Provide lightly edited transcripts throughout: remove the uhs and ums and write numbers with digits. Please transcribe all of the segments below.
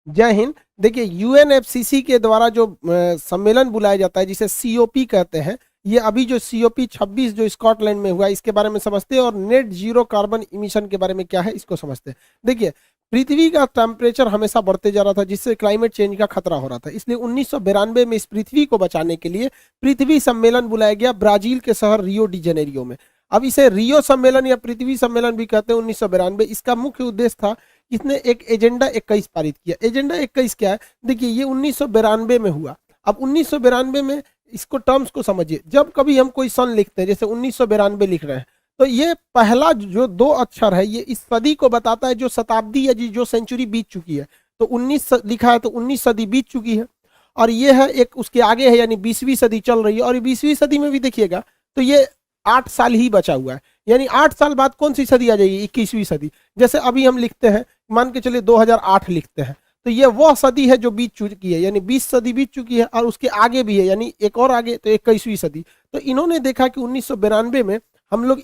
जय हिंद। देखिए यूएनएफसीसी के द्वारा जो सम्मेलन बुलाया जाता है जिसे सीओपी कहते हैं, ये अभी जो सीओपी 26 जो स्कॉटलैंड में हुआ इसके बारे में समझते हैं, और नेट जीरो कार्बन इमिशन के बारे में क्या है इसको समझते हैं। देखिए पृथ्वी का टेम्परेचर हमेशा बढ़ते जा रहा था जिससे क्लाइमेट चेंज का खतरा हो रहा था, इसलिए 1992 में इस पृथ्वी को बचाने के लिए पृथ्वी सम्मेलन बुलाया गया ब्राजील के शहर रियो डी जेनेरियो में। अब इसे रियो सम्मेलन या पृथ्वी सम्मेलन भी कहते हैं 1992। इसका मुख्य उद्देश्य था, इसने एक एजेंडा 21 पारित किया। एजेंडा 21 क्या है? देखिए ये 1992 में हुआ। अब 1992 में इसको टर्म्स को समझिए, जब कभी हम कोई सन लिखते हैं जैसे 1992 लिख रहे हैं, तो ये पहला जो दो अक्षर है ये इस सदी को बताता है जो शताब्दी या जो सेंचुरी बीत चुकी है। तो 19 लिखा है तो 19 सदी बीत चुकी है, और ये है एक उसके आगे है यानी 20वीं सदी चल रही है। और 20वीं सदी में भी देखिएगा तो ये 8 साल ही बचा हुआ है, यानी 8 साल बाद कौन सी सदी आ जाएगी? 21वीं सदी। जैसे अभी हम लिखते हैं, मान के चलिए 2008 लिखते हैं, तो ये वह सदी है जो बीत चुकी है, यानी 20 सदी बीत चुकी है, और उसके आगे भी है यानी एक और आगे, तो 21वीं सदी। तो इन्होंने देखा कि 1992 में हम लोग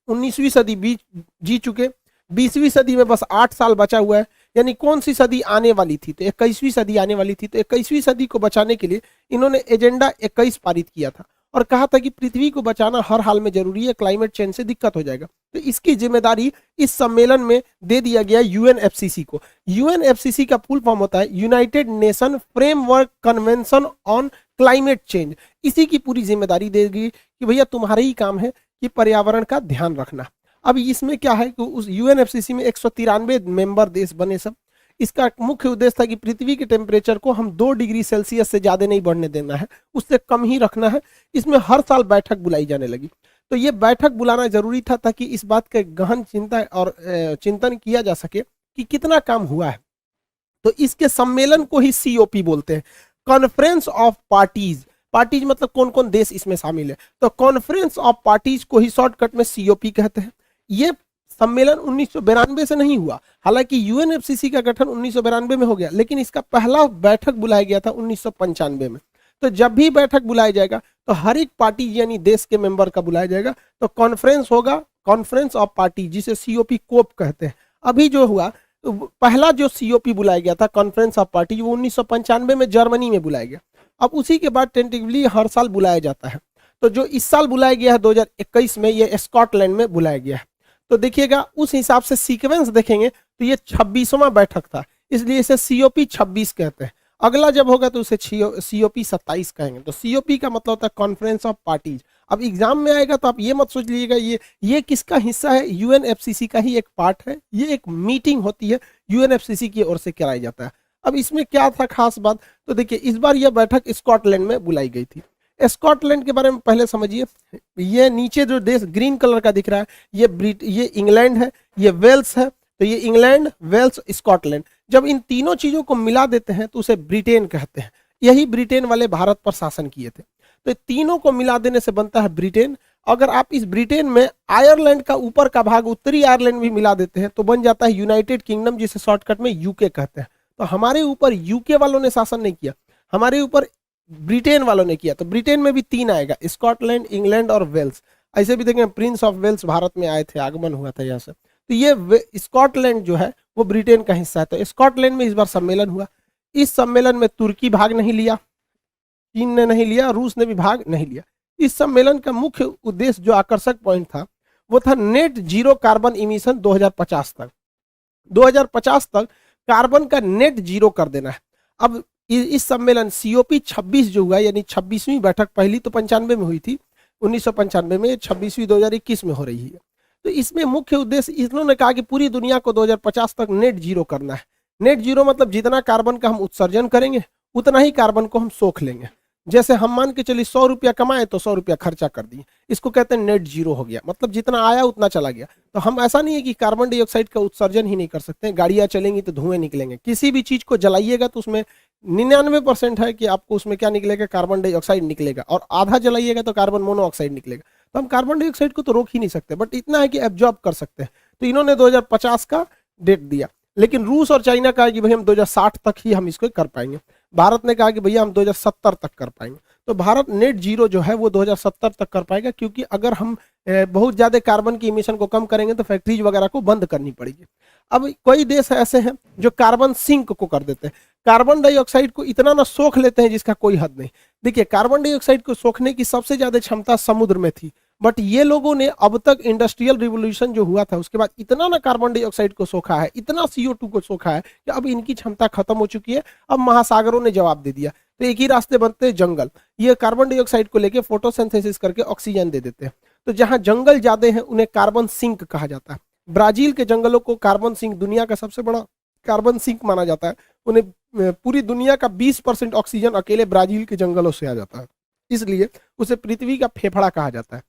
19वीं सदी जी चुके, 20वीं सदी में बस 8 साल बचा हुआ है, यानी कौन सी सदी आने वाली थी? तो 21वीं सदी आने वाली थी। तो 21वीं सदी को बचाने के लिए इन्होंने एजेंडा 21 पारित किया था और कहा था कि पृथ्वी को बचाना हर हाल में जरूरी है, क्लाइमेट चेंज से दिक्कत हो जाएगा। तो इसकी जिम्मेदारी इस सम्मेलन में दे दिया गया यूएनएफसीसी को। यूएनएफसीसी का फुल फॉर्म होता है United nation framework convention on climate change. इसी की पूरी जिम्मेदारी देगी कि भैया तुम्हारा ही काम है कि पर्यावरण का ध्यान रखना। अब इसमें क्या है कि उस यूएनएफसीसी में 193 मेंबर देश बने सब। इसका मुख्य उद्देश्य था कि पृथ्वी के टेम्परेचर को हम 2 डिग्री सेल्सियस से ज़्यादा नहीं बढ़ने देना है, उससे कम ही रखना है। इसमें हर साल बैठक बुलाई जाने लगी। तो ये बैठक बुलाना जरूरी था ताकि इस बात का गहन चिंता और चिंतन किया जा सके कि कितना काम हुआ है। तो इसके सम्मेलन को ही सीओपी बोलते हैं, कॉन्फ्रेंस ऑफ पार्टीज। पार्टीज मतलब कौन कौन देश इसमें शामिल है, तो कॉन्फ्रेंस ऑफ पार्टीज को ही शॉर्टकट में सीओपी कहते हैं। ये सम्मेलन 1992 से नहीं हुआ, हालांकि यूएनएफसीसी का गठन 1992 में हो गया, लेकिन इसका पहला बैठक बुलाया गया था 1995 में। तो जब भी बैठक बुलाया जाएगा तो हर एक पार्टी यानी देश के मेंबर का बुलाया जाएगा, तो कॉन्फ्रेंस होगा, कॉन्फ्रेंस ऑफ पार्टी, जिसे सीओपी कोप कहते हैं। अभी जो हुआ तो पहला जो सीओपी बुलाया गया था कॉन्फ्रेंस ऑफ पार्टी, वो 1995 में जर्मनी में बुलाया गया। अब उसी के बाद टेंटेटिवली हर साल बुलाया जाता है। तो जो इस साल बुलाया गया है 2021 में, ये स्कॉटलैंड में बुलाया गया है। तो देखिएगा उस हिसाब से सीक्वेंस देखेंगे तो ये 26वां बैठक था, इसलिए इसे सीओपी 26 कहते हैं। अगला जब होगा तो उसे सीओपी 27 कहेंगे। तो सीओपी का मतलब होता है कॉन्फ्रेंस ऑफ पार्टीज। अब एग्जाम में आएगा तो आप ये मत सोच लीजिएगा ये किसका हिस्सा है, यूएनएफसीसी का ही एक पार्ट है। ये एक मीटिंग होती है यूएनएफसीसी की ओर से कराया जाता है। अब इसमें क्या था खास बात, तो देखिए इस बार यह बैठक स्कॉटलैंड में बुलाई गई थी। स्कॉटलैंड के बारे में पहले समझिए। ये नीचे जो देश ग्रीन कलर का दिख रहा है ये इंग्लैंड है, ये वेल्स है। तो ये इंग्लैंड, वेल्स, स्कॉटलैंड, जब इन तीनों चीजों को मिला देते हैं तो उसे ब्रिटेन कहते हैं। यही ब्रिटेन वाले भारत पर शासन किए थे। तो तीनों को मिला देने से बनता है ब्रिटेन। अगर आप इस ब्रिटेन में आयरलैंड का ऊपर का भाग, उत्तरी आयरलैंड भी मिला देते हैं तो बन जाता है यूनाइटेड किंगडम, जिसे शॉर्टकट में यूके कहते हैं। तो हमारे ऊपर यूके वालों ने शासन नहीं किया, हमारे ऊपर ब्रिटेन वालों ने किया। तो ब्रिटेन में भी 3 आएगा, स्कॉटलैंड, इंग्लैंड और वेल्स। ऐसे भी देखें प्रिंस ऑफ वेल्स भारत में आए थे, आगमन हुआ था यहाँ से। तो ये स्कॉटलैंड जो है वो ब्रिटेन का हिस्सा है। तो स्कॉटलैंड में इस बार सम्मेलन हुआ। इस सम्मेलन में तुर्की भाग नहीं लिया, चीन ने नहीं लिया, रूस ने भी भाग नहीं लिया। इस सम्मेलन का मुख्य उद्देश्य जो आकर्षक पॉइंट था वो था नेट जीरो कार्बन इमिशन 2050 तक। 2050 तक कार्बन का नेट जीरो कर देना है। अब इस सम्मेलन सीओपी 26 जो हुआ, यानी 26वीं बैठक, पहली तो 95 में हुई थी 1995 में, 26वीं 2021 में हो रही है। तो इसमें मुख्य उद्देश्य इन्होंने कहा कि पूरी दुनिया को 2050 तक नेट जीरो करना है। नेट जीरो मतलब जितना कार्बन का हम उत्सर्जन करेंगे उतना ही कार्बन को हम सोख लेंगे। जैसे हम मान के चलिए 100 रुपया कमाए तो 100 रुपया खर्चा कर दिए, इसको कहते हैं नेट जीरो हो गया। मतलब जितना आया उतना चला गया। तो हम ऐसा नहीं है कि कार्बन डाइऑक्साइड का उत्सर्जन ही नहीं कर सकते, गाड़ियां चलेंगी तो धुएं निकलेंगे। किसी भी चीज को जलाइएगा तो उसमें 99% है कि आपको उसमें क्या निकलेगा, कार्बन डाइऑक्साइड निकलेगा, और आधा जलाइएगा तो कार्बन मोनोऑक्साइड निकलेगा। तो हम कार्बन डाइऑक्साइड को तो रोक ही नहीं सकते, बट इतना है कि एब्जॉर्ब कर सकते हैं। तो इन्होंने 2050 का डेट दिया, लेकिन रूस और चाइना कहा कि भाई हम 2060 तक ही हम इसको कर पाएंगे। भारत ने कहा कि भैया हम 2070 तक कर पाएंगे। तो भारत नेट जीरो जो है वो 2070 तक कर पाएगा, क्योंकि अगर हम बहुत ज़्यादा कार्बन की इमिशन को कम करेंगे तो फैक्ट्रीज वगैरह को बंद करनी पड़ेगी। अब कई देश ऐसे हैं जो कार्बन सिंक को कर देते हैं, कार्बन डाइऑक्साइड को इतना ना सोख लेते हैं जिसका कोई हद नहीं। देखिए, कार्बन डाइऑक्साइड को सोखने की सबसे ज्यादा क्षमता समुद्र में थी, बट ये लोगों ने अब तक इंडस्ट्रियल रिवोल्यूशन जो हुआ था उसके बाद इतना ना कार्बन डाइऑक्साइड को सोखा है, इतना CO2 को सोखा है कि अब इनकी क्षमता खत्म हो चुकी है। अब महासागरों ने जवाब दे दिया, तो एक ही रास्ते बनते हैं, जंगल। ये कार्बन डाइऑक्साइड को लेके फोटोसिंथेसिस करके ऑक्सीजन दे देते हैं। तो जहां जंगल ज्यादा है उन्हें कार्बन सिंक कहा जाता है। ब्राजील के जंगलों को कार्बन सिंक, दुनिया का सबसे बड़ा कार्बन सिंक माना जाता है। उन्हें पूरी दुनिया का 20% ऑक्सीजन अकेले ब्राजील के जंगलों से आ जाता है, इसलिए उसे पृथ्वी का फेफड़ा कहा जाता है।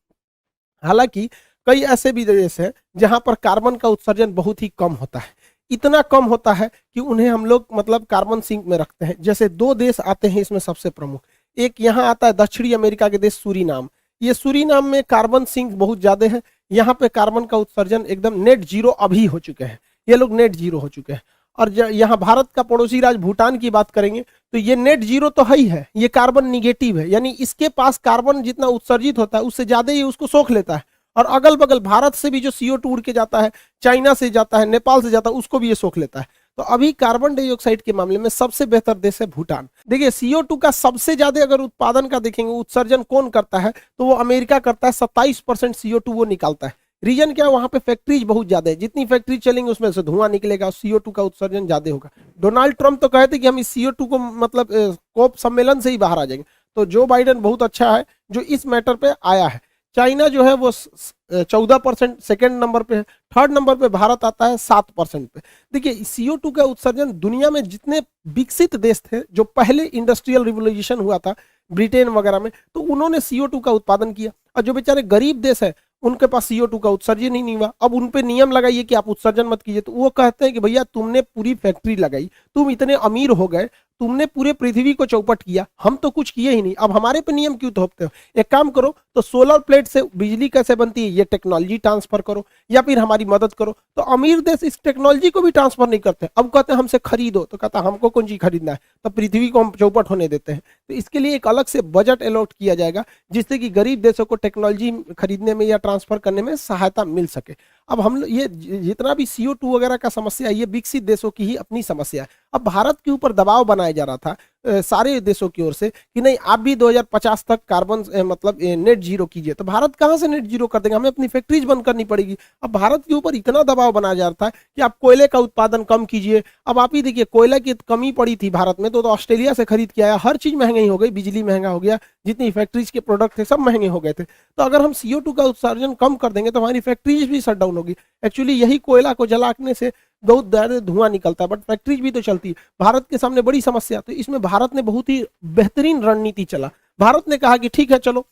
हालांकि कई ऐसे भी देश हैं जहां पर कार्बन का उत्सर्जन बहुत ही कम होता है, इतना कम होता है कि उन्हें हम लोग मतलब कार्बन सिंक में रखते हैं। जैसे 2 देश आते हैं इसमें सबसे प्रमुख, एक यहाँ आता है दक्षिणी अमेरिका के देश सूरीनाम। ये सूरीनाम में कार्बन सिंक बहुत ज्यादा है, यहाँ पे कार्बन का उत्सर्जन एकदम नेट जीरो अभी हो चुके हैं, ये लोग नेट जीरो हो चुके हैं। और यहाँ भारत का पड़ोसी राज्य भूटान की बात करेंगे तो ये नेट जीरो तो है ही है, ये कार्बन निगेटिव है, यानी इसके पास कार्बन जितना उत्सर्जित होता है उससे ज्यादा ही उसको सोख लेता है। और अगल बगल भारत से भी जो CO2 उड़ के जाता है, चाइना से जाता है, नेपाल से जाता है, उसको भी ये सोख लेता है। तो अभी कार्बन डाइऑक्साइड के मामले में सबसे बेहतर देश है भूटान। देखिए, CO2 का सबसे ज्यादा अगर उत्पादन का देखेंगे, उत्सर्जन कौन करता है, तो वो अमेरिका करता है। 27% CO2 वो निकालता है। रीजन क्या है, वहां पे फैक्ट्रीज बहुत ज्यादा है, जितनी फैक्ट्री चलेंगे उसमें से धुआं निकलेगा, CO2 का उत्सर्जन ज्यादा होगा। डोनाल्ड ट्रंप तो कहते कि हम इस CO2 को मतलब कोप सम्मेलन से ही बाहर आ जाएंगे। तो जो बाइडेन बहुत अच्छा है जो इस मैटर पे आया है। चाइना जो है वो 14% सेकेंड नंबर पे है, थर्ड नंबर पे भारत आता है 7% पे। देखिए, CO2 का उत्सर्जन दुनिया में जितने विकसित देश थे, जो पहले इंडस्ट्रियल रिवोल्यूशन हुआ था ब्रिटेन वगैरह में, तो उन्होंने CO2 का उत्पादन किया। और जो बेचारे गरीब देश है उनके पास CO2 का उत्सर्जन ही नहीं हुआ। अब उन पे नियम लगाइए कि आप उत्सर्जन मत कीजिए, तो वो कहते हैं कि भैया तुमने पूरी फैक्ट्री लगाई, तुम इतने अमीर हो गए, तुमने पूरे पृथ्वी को चौपट किया, हम तो कुछ किए ही नहीं, अब हमारे पे नियम क्यों थोपते हो? एक काम करो, तो सोलर प्लेट से बिजली कैसे बनती है ये टेक्नोलॉजी ट्रांसफर करो, या फिर हमारी मदद करो। तो अमीर देश इस टेक्नोलॉजी को भी ट्रांसफर नहीं करते, अब कहते हैं हमसे खरीदो, तो कहता हमको कौन चीज खरीदना है, तो पृथ्वी को हम चौपट होने देते हैं। तो इसके लिए एक अलग से बजट अलॉट किया जाएगा, जिससे कि गरीब देशों को टेक्नोलॉजी खरीदने में या ट्रांसफर करने में सहायता मिल सके। अब हम ये जितना भी CO2 वगैरह का समस्या है, ये विकसित देशों की ही अपनी समस्या है। अब भारत के ऊपर दबाव बनाया जा रहा था सारे देशों की ओर से कि नहीं, आप भी 2050 तक कार्बन मतलब नेट जीरो कीजिए। तो भारत कहाँ से नेट जीरो कर देगा, हमें अपनी फैक्ट्रीज बंद करनी पड़ेगी। अब भारत के ऊपर इतना दबाव बनाया जा रहा था कि आप कोयले का उत्पादन कम कीजिए। अब आप ही देखिए, कोयला की कमी पड़ी थी भारत में, तो ऑस्ट्रेलिया से खरीद के आया, हर चीज महंगी हो गई, बिजली महंगा हो गया, जितनी फैक्ट्रीज के प्रोडक्ट थे सब महंगे हो गए थे। तो अगर हम CO2 का उत्सर्जन कम कर देंगे तो हमारी फैक्ट्रीज भी शट डाउन होगी। एक्चुअली यही कोयला को जलाने से बहुत ज्यादा धुआं निकलता है, बट फैक्ट्रीज भी तो चलती है। भारत के सामने बड़ी समस्या, तो इसमें भारत ने बहुत ही बेहतरीन रणनीति चला। भारत ने कहा कि ठीक है, चलो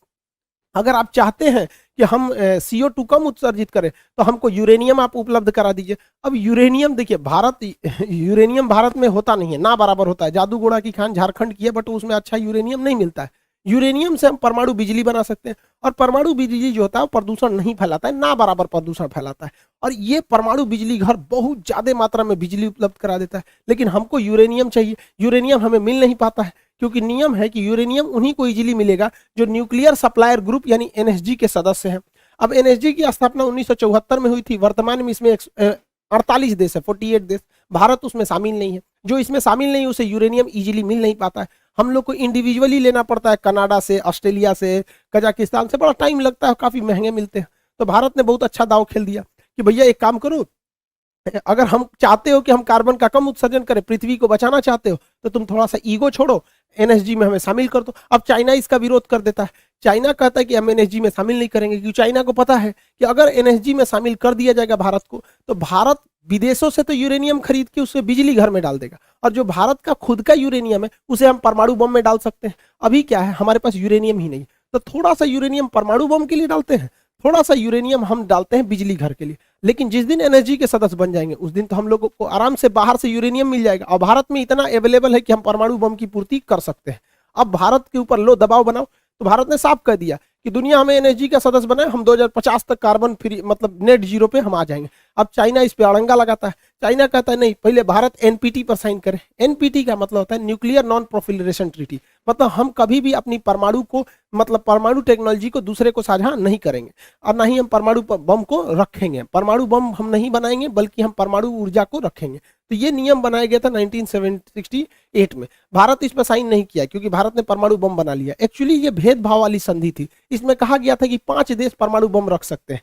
अगर आप चाहते हैं कि हम CO2 कम उत्सर्जित करें तो हमको यूरेनियम आप उपलब्ध करा दीजिए। अब यूरेनियम देखिए, यूरेनियम भारत में होता नहीं है, ना बराबर होता है। जादू घोड़ा की खान झारखंड की है, बट उसमें अच्छा यूरेनियम नहीं मिलता है। यूरेनियम से हम परमाणु बिजली बना सकते हैं, और परमाणु बिजली जो होता है वो प्रदूषण नहीं फैलाता है, ना बराबर प्रदूषण फैलाता है। और ये परमाणु बिजली घर बहुत ज्यादा मात्रा में बिजली उपलब्ध करा देता है। लेकिन हमको यूरेनियम चाहिए, यूरेनियम हमें मिल नहीं पाता है, क्योंकि नियम है कि यूरेनियम उन्हीं को इजीली मिलेगा जो न्यूक्लियर सप्लायर ग्रुप यानी NSG के सदस्य हैं। अब NSG की स्थापना 1974 में हुई थी। वर्तमान में इसमें 48 देश है, 48 देश। भारत उसमें शामिल नहीं है। जो इसमें शामिल नहीं, उसे यूरेनियम इजीली मिल नहीं पाता है। हम लोग को इंडिविजुअली लेना पड़ता है, कनाडा से, ऑस्ट्रेलिया से, कजाकिस्तान से, बड़ा टाइम लगता है, काफी महंगे मिलते हैं। तो भारत ने बहुत अच्छा दाव खेल दिया कि भैया एक काम करो, अगर हम चाहते हो कि हम कार्बन का कम उत्सर्जन करें, पृथ्वी को बचाना चाहते हो, तो तुम थोड़ा सा ईगो छोड़ो, NSG में हमें शामिल कर दो। अब चाइना इसका विरोध कर देता है। चाइना कहता है कि हम NSG में शामिल नहीं करेंगे, क्योंकि चाइना को पता है कि अगर NSG में शामिल कर दिया जाएगा भारत को, तो भारत विदेशों से तो यूरेनियम खरीद के उससे बिजली घर में डाल देगा, और जो भारत का खुद का यूरेनियम है उसे हम परमाणु बम में डाल सकते हैं। अभी क्या है, हमारे पास यूरेनियम ही नहीं, तो थोड़ा सा यूरेनियम परमाणु बम के लिए डालते हैं, थोड़ा सा यूरेनियम हम डालते हैं बिजली घर के लिए। लेकिन जिस दिन NSG के सदस्य बन जाएंगे उस दिन तो हम लोगों को आराम से बाहर से यूरेनियम मिल जाएगा, और भारत में इतना अवेलेबल है कि हम परमाणु बम की पूर्ति कर सकते हैं। अब भारत के ऊपर लो दबाव बनाओ, तो भारत ने साफ कह दिया कि दुनिया हमें NSG का सदस्य बनाए, हम 2050 तक कार्बन फ्री मतलब नेट जीरो पे हम आ जाएंगे। अब चाइना इस पे अड़ंगा लगाता है। चाइना कहता है नहीं, पहले भारत NPT पर साइन करे। NPT का मतलब होता है न्यूक्लियर नॉन प्रोलिफरेशन ट्रीटी, मतलब हम कभी भी अपनी परमाणु को, मतलब परमाणु टेक्नोलॉजी को दूसरे को साझा नहीं करेंगे, और ना ही हम परमाणु बम को रखेंगे। परमाणु बम हम नहीं बनाएंगे, बल्कि हम परमाणु ऊर्जा को रखेंगे। तो ये नियम बनाया गया था 1968 में। भारत इस पर साइन नहीं किया क्योंकि भारत ने परमाणु बम बना लिया। एक्चुअली ये भेदभाव वाली संधि थी। इसमें कहा गया था कि 5 देश परमाणु बम रख सकते हैं।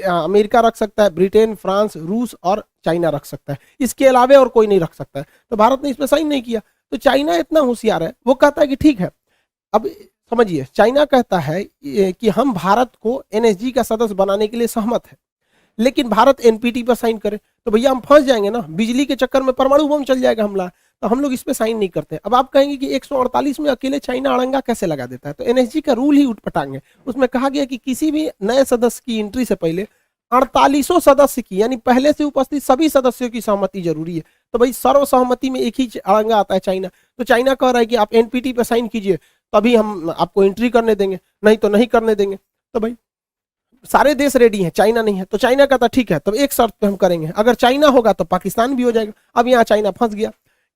अमेरिका रख सकता है, ब्रिटेन, फ्रांस, रूस और चाइना रख सकता है, इसके अलावा और कोई नहीं रख सकता है। तो भारत ने इस पर साइन नहीं किया। तो चाइना इतना होशियार है, वो कहता है कि ठीक है। अब समझिए, चाइना कहता है कि हम भारत को एनएसजी का सदस्य बनाने के लिए सहमत है, लेकिन भारत एनपीटी पर साइन करे तो भैया हम फंस जाएंगे ना, बिजली के चक्कर में परमाणु बम चल जाएगा हमला। तो हम लोग इस पे साइन नहीं करते। अब आप कहेंगे कि 148 में अकेले चाइना अड़ंगा कैसे लगा देता है? तो एनएसजी का रूल ही उठपटांग है। उसमें कहा गया कि किसी भी नए सदस्य की एंट्री से पहले 48 सदस्य की, यानी पहले से उपस्थित सभी सदस्यों की सहमति जरूरी है। तो भाई सर्वसहमति में एक ही अड़ंगा आता है, चाइना। तो चाइना कह रहा है कि आप एनपीटी पर साइन कीजिए तभी हम आपको एंट्री करने देंगे, नहीं तो नहीं करने देंगे। तो भाई सारे देश रेडी हैं, चाइना नहीं है। तो चाइना कहता ठीक है, तब एक शर्त पे हम करेंगे, अगर चाइना होगा तो पाकिस्तान भी हो जाएगा। अब यहाँ चाइना फंस गया,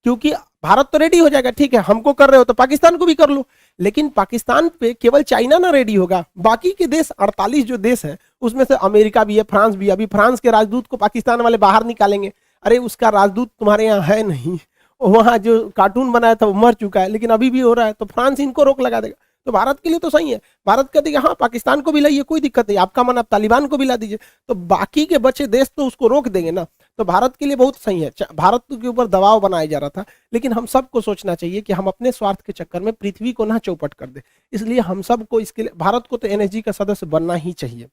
क्योंकि भारत तो रेडी हो जाएगा, ठीक है हमको कर रहे हो तो पाकिस्तान को भी कर लो। लेकिन पाकिस्तान पे केवल चाइना ना रेडी होगा, बाकी के देश 48 जो देश हैं उसमें से अमेरिका भी है, फ्रांस भी है। अभी फ्रांस के राजदूत को पाकिस्तान वाले बाहर निकालेंगे। अरे उसका राजदूत तुम्हारे यहाँ है नहीं, वहाँ जो कार्टून बनाया था वो मर चुका है, लेकिन अभी भी हो रहा है। तो फ्रांस इनको रोक लगा देगा। तो भारत के लिए तो सही है, भारत कहते हाँ पाकिस्तान को भी लाइए, कोई दिक्कत नहीं, आपका मन आप तालिबान को भी ला दीजिए। तो बाकी के बचे देश तो उसको रोक देंगे ना। तो भारत के लिए बहुत सही है। भारत के ऊपर दबाव बनाया जा रहा था, लेकिन हम सबको सोचना चाहिए कि हम अपने स्वार्थ के चक्कर में पृथ्वी को ना चौपट कर दे। इसलिए हम सबको इसके लिए, भारत को तो एनएसजी का सदस्य बनना ही चाहिए,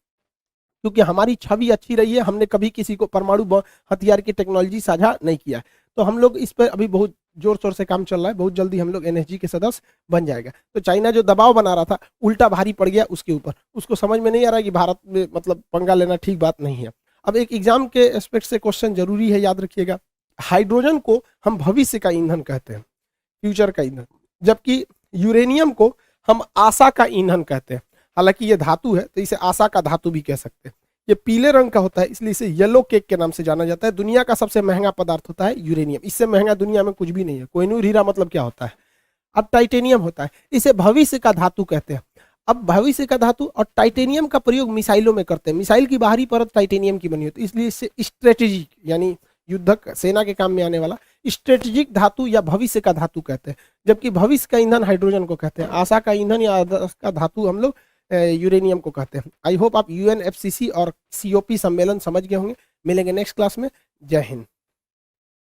क्योंकि हमारी छवि अच्छी रही है। हमने कभी किसी को परमाणु हथियार की टेक्नोलॉजी साझा नहीं किया। तो हम लोग इस पर अभी बहुत जोर शोर से काम चल रहा है, बहुत जल्दी हम लोग एनएसजी के सदस्य बन जाएगा। तो चाइना जो दबाव बना रहा था उल्टा भारी पड़ गया उसके ऊपर। उसको समझ में नहीं आ रहा है कि भारत में मतलब पंगा लेना ठीक बात नहीं है। अब एक एग्जाम के एस्पेक्ट से क्वेश्चन जरूरी है, याद रखिएगा। हाइड्रोजन को हम भविष्य का ईंधन कहते हैं, फ्यूचर का ईंधन, जबकि यूरेनियम को हम आशा का ईंधन कहते हैं। हालांकि ये धातु है तो इसे आशा का धातु भी कह सकते हैं। ये पीले रंग का होता है, इसलिए इसे येलो केक के नाम से जाना जाता है। दुनिया का सबसे महंगा पदार्थ होता है यूरेनियम, इससे महंगा दुनिया में कुछ भी नहीं है। कोहिनूर हीरा मतलब क्या होता है? अब टाइटेनियम होता है, इसे भविष्य का धातु कहते हैं। अब भविष्य का धातु और टाइटेनियम का प्रयोग मिसाइलों में करते हैं। मिसाइल की बाहरी परत टाइटेनियम की बनी होती है, इसलिए इसे स्ट्रेटेजिक यानी युद्धक सेना के काम में आने वाला स्ट्रेटेजिक धातु या भविष्य का धातु कहते हैं। जबकि भविष्य का ईंधन हाइड्रोजन को कहते हैं। आशा का ईंधन या आदर्श का धातु हम लोग यूरेनियम को कहते हैं। आई होप आप यूएनएफसीसी और सीओपी सम्मेलन समझ गए होंगे। मिलेंगे नेक्स्ट क्लास में। जय हिंद।